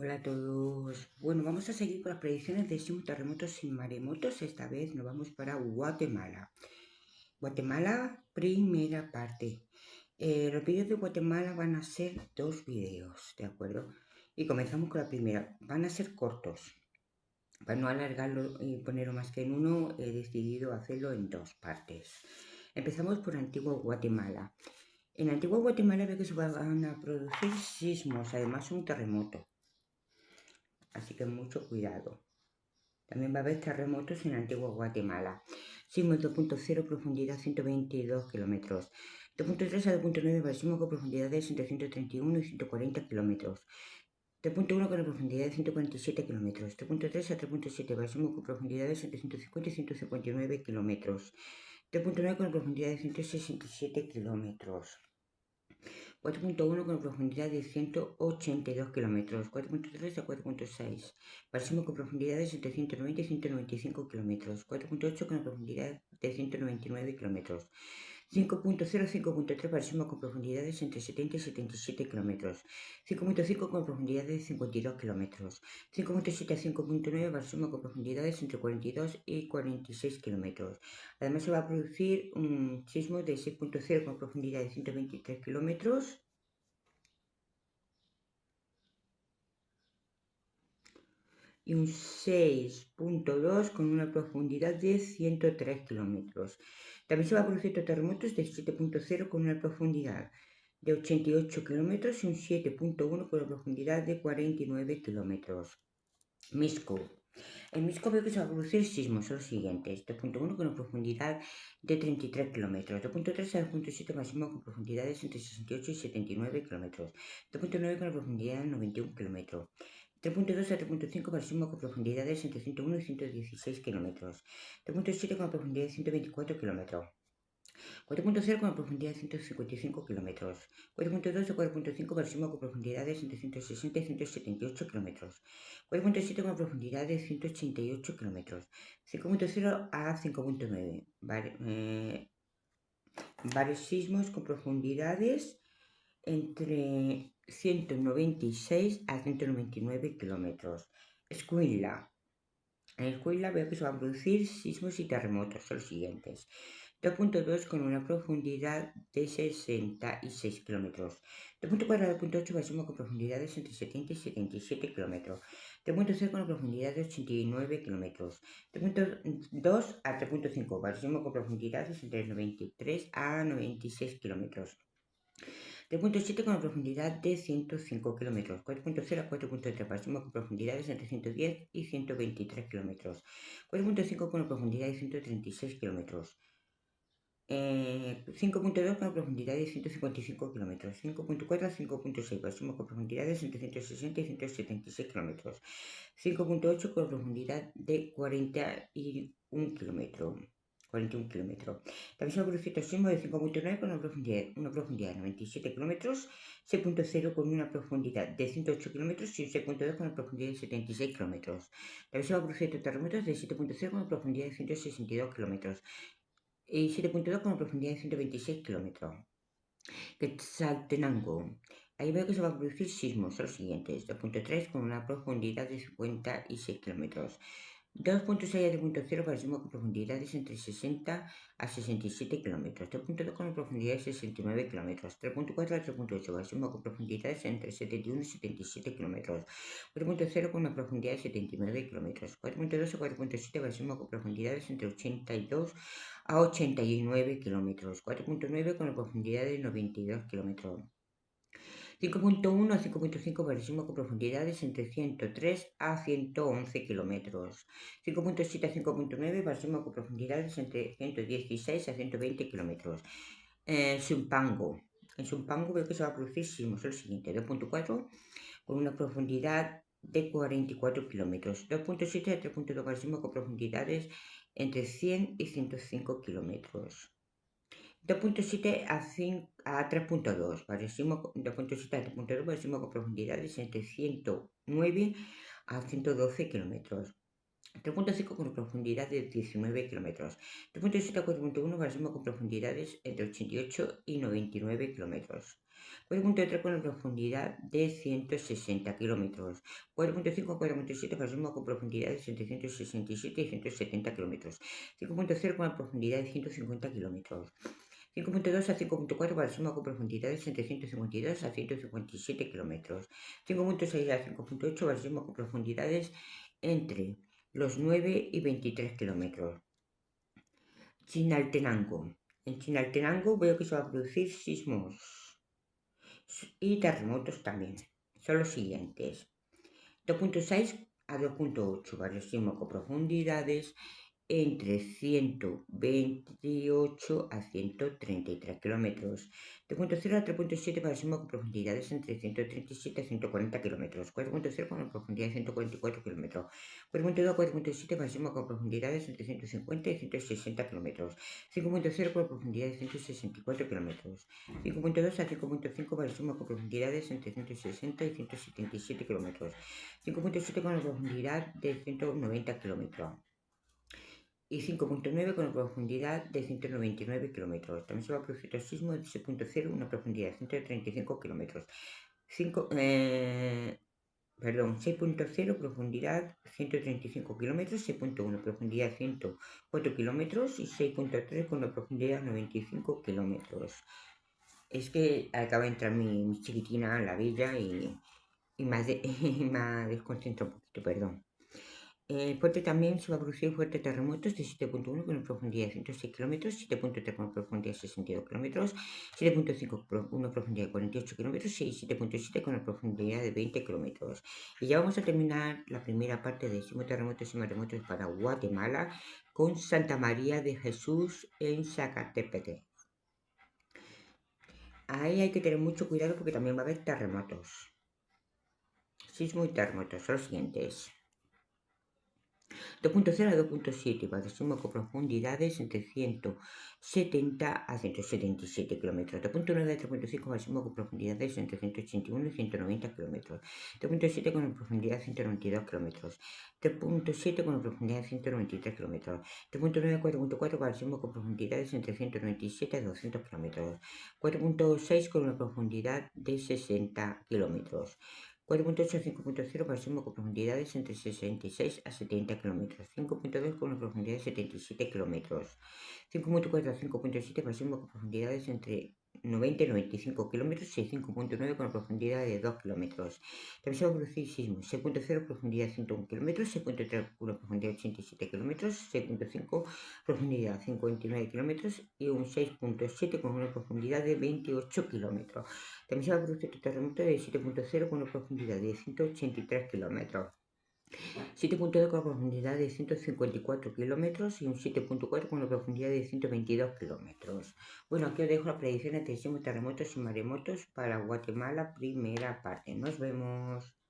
Hola a todos. Bueno, vamos a seguir con las predicciones de sismos, terremotos y maremotos. Esta vez nos vamos para Guatemala. Guatemala, primera parte. Los vídeos de Guatemala van a ser 2 vídeos, ¿de acuerdo? Y comenzamos con la primera. Van a ser cortos. Para no alargarlo y ponerlo más que en uno, he decidido hacerlo en 2 partes. Empezamos por Antigua Guatemala. En Antigua Guatemala veo que se van a producir sismos, además un terremoto. Así que mucho cuidado. También va a haber terremotos en Antigua Guatemala. Sismos 2.0, profundidad 122 kilómetros. 2.3 a 2.9 balsismo con profundidades entre 131 y 140 kilómetros. 3.1 con profundidad de 147 kilómetros. 3.3 a 3.7 balsismo con profundidades entre 150 y 159 kilómetros. 3.9 con profundidad de 167 kilómetros. 4.1 con profundidad de 182 kilómetros, 4.3 a 4.6, balsismo con profundidades entre 190 y 195 kilómetros, 4.8 con profundidad de 199 kilómetros, 5.0 a 5.3 balsismo con profundidades entre 70 y 77 kilómetros, 5.5 con profundidad de 52 kilómetros, 5.7 a 5.9 balsismo con profundidades entre 42 y 46 kilómetros. Además se va a producir un sismo de 6.0 con profundidad de 123 kilómetros y un 6.2 con una profundidad de 103 kilómetros. También se va a producir terremotos de 7.0 con una profundidad de 88 kilómetros y un 7.1 con una profundidad de 49 kilómetros. Misco. En Misco veo que se va a producir sismos, son los siguientes. 2.1 con una profundidad de 33 kilómetros. 2.3 a 2.7 máximo con profundidades entre 68 y 79 kilómetros. 2.9 con una profundidad de 91 kilómetros. 3.2 a 3.5 máximo con profundidades entre 101 y 116 kilómetros. 3.7 con una profundidad de 124 kilómetros. 4.0 con profundidad de 155 kilómetros. 4.2 a 4.5 máximo con profundidades entre 160 y 178 kilómetros. 4.7 con profundidad de 188 kilómetros. 5.0 a 5.9. Varios sismos con profundidades entre 196 a 199 kilómetros. Escuintla. En Escuintla veo que se van a producir sismos y terremotos, son los siguientes. 2.2 con una profundidad de 66 kilómetros. 2.4 a 2.8 balsismo con profundidades entre 70 y 77 kilómetros. 3.0 con una profundidad de 89 kilómetros. 3.2 a 3.5 balsismo con profundidades entre 93 a 96 kilómetros. 3.7 con una profundidad de 105 kilómetros, 4.0 a 4.3 balsismo con profundidades entre 110 y 123 kilómetros, 4.5 con una profundidad de 136 kilómetros, 5.2 con una profundidad de 155 kilómetros, 5.4 a 5.6 balsismo con profundidades entre 160 y 176 kilómetros, 5.8 con profundidad de 41 kilómetros. 41 kilómetros. También se va a producir sismo de 5.9 con una profundidad de 97 kilómetros, 6.0 con una profundidad de 108 kilómetros y 6.2 con una profundidad de 76 kilómetros. También se va a producir terremotos de 7.0 con una profundidad de 162 kilómetros y 7.2 con una profundidad de 126 kilómetros. Quetzaltenango. Ahí veo que se va a producir sismos, son los siguientes. 2.3 con una profundidad de 56 kilómetros. 2.6 a 2.0 para sismos con profundidades entre 60 a 67 kilómetros. 3.2 con una profundidad de 69 kilómetros. 3.4 a 3.8 para sismos con profundidades entre 71 y 77 kilómetros. 4.0 con una profundidad de 79 kilómetros. 4.2 a 4.7 para sismos con profundidades entre 82 a 89 kilómetros. 4.9 con una profundidad de 92 kilómetros. 5.1 a 5.5 balsismo con profundidades entre 103 a 111 kilómetros. 5.7 a 5.9 balsismo con profundidades entre 116 a 120 kilómetros. Sumpango. En Sumpango veo que se va a producir sismos, el siguiente. 2.4 con una profundidad de 44 kilómetros. 2.7 a 3.2 balsismo con profundidades entre 100 y 105 kilómetros. 2.7 a 3.2, balsismo 2.7 a 3.2, balsismo con profundidades entre 109 a 112 kilómetros. 3.5 con profundidad de 19 kilómetros. 3.7 a 4.1, balsismo con profundidades entre 88 y 99 kilómetros. 4.3 con una profundidad de 160 kilómetros. 4.5 a 4.7 para el sismo con profundidades entre 167 y 170 kilómetros. 5.0 con una profundidad de 150 kilómetros. 5.2 a 5.4 para el sismo con profundidades entre 152 a 157 kilómetros. 5.6 a 5.8 para el sismo con profundidades entre los 9 y 23 kilómetros. Chinaltenango. En Chinaltenango veo que se va a producir sismos y terremotos también. Son los siguientes. 2.6 a 2.8 para el sismo con profundidades entre 128 a 133 kilómetros. 2.0 a 3.7 para el sismo con profundidades entre 137 a 140 kilómetros. 4.0 con una profundidad de 144 kilómetros. 4.2 a 4.7 para el sismo con profundidades entre 150 y 160 kilómetros. 5.0 con profundidad de 164 kilómetros. 5.2 a 5.5 para el sismo con profundidades entre 160 y 177 kilómetros. 5.7 con una profundidad de 190 kilómetros. Y 5.9 con una profundidad de 199 kilómetros. También se va a producir otro sismo de 6.0, una profundidad de 135 kilómetros. 6.0, profundidad 135 kilómetros, 6.1, profundidad 104 kilómetros y 6.3 con una profundidad 95 kilómetros. Es que acaba de entrar mi chiquitina, la bella, y me desconcentra un poquito, perdón. Fuerte también se va a producir fuertes terremotos de 7.1 con una profundidad de 106 kilómetros, 7.3 con una profundidad de 62 kilómetros, 7.5 con una profundidad de 48 kilómetros y 7.7 con una profundidad de 20 kilómetros. Y ya vamos a terminar la primera parte de sismos, terremotos y maremotos para Guatemala con Santa María de Jesús en Zacatepec. Ahí hay que tener mucho cuidado porque también va a haber terremotos. Sismo y terremotos son los siguientes. 2.0 a 2.7 para el sismo con profundidades entre 170 a 177 kilómetros. 2.9 a 3.5 para el sismo con profundidades entre 181 y 190 kilómetros. 3.7 con una profundidad de 192 kilómetros. 3.7 con una profundidad de 193 kilómetros. 3.9 a 4.4 para el sismo con profundidades entre 197 a 200 kilómetros. 4.6 con una profundidad de 60 kilómetros. 4.8 a 5.0 para el sismo con profundidades entre 66 a 70 kilómetros. 5.2 con una profundidad de 77 kilómetros. 5.4 a 5.7 para el sismo con profundidades entre 90 y 95 kilómetros y 5.9 con una profundidad de 2 kilómetros. También se va a producir sismos. 6.0 profundidad 101 kilómetros, 6.3 con una profundidad de 87 kilómetros, 6.5 profundidad 59 kilómetros y un 6.7 con una profundidad de 28 kilómetros. También se va a producir otro terremoto de 7.0 con una profundidad de 183 kilómetros. 7.2 con una profundidad de 154 kilómetros y un 7.4 con una profundidad de 122 kilómetros. Bueno, aquí os dejo las predicciones de sismos, terremotos y maremotos para Guatemala, primera parte. Nos vemos.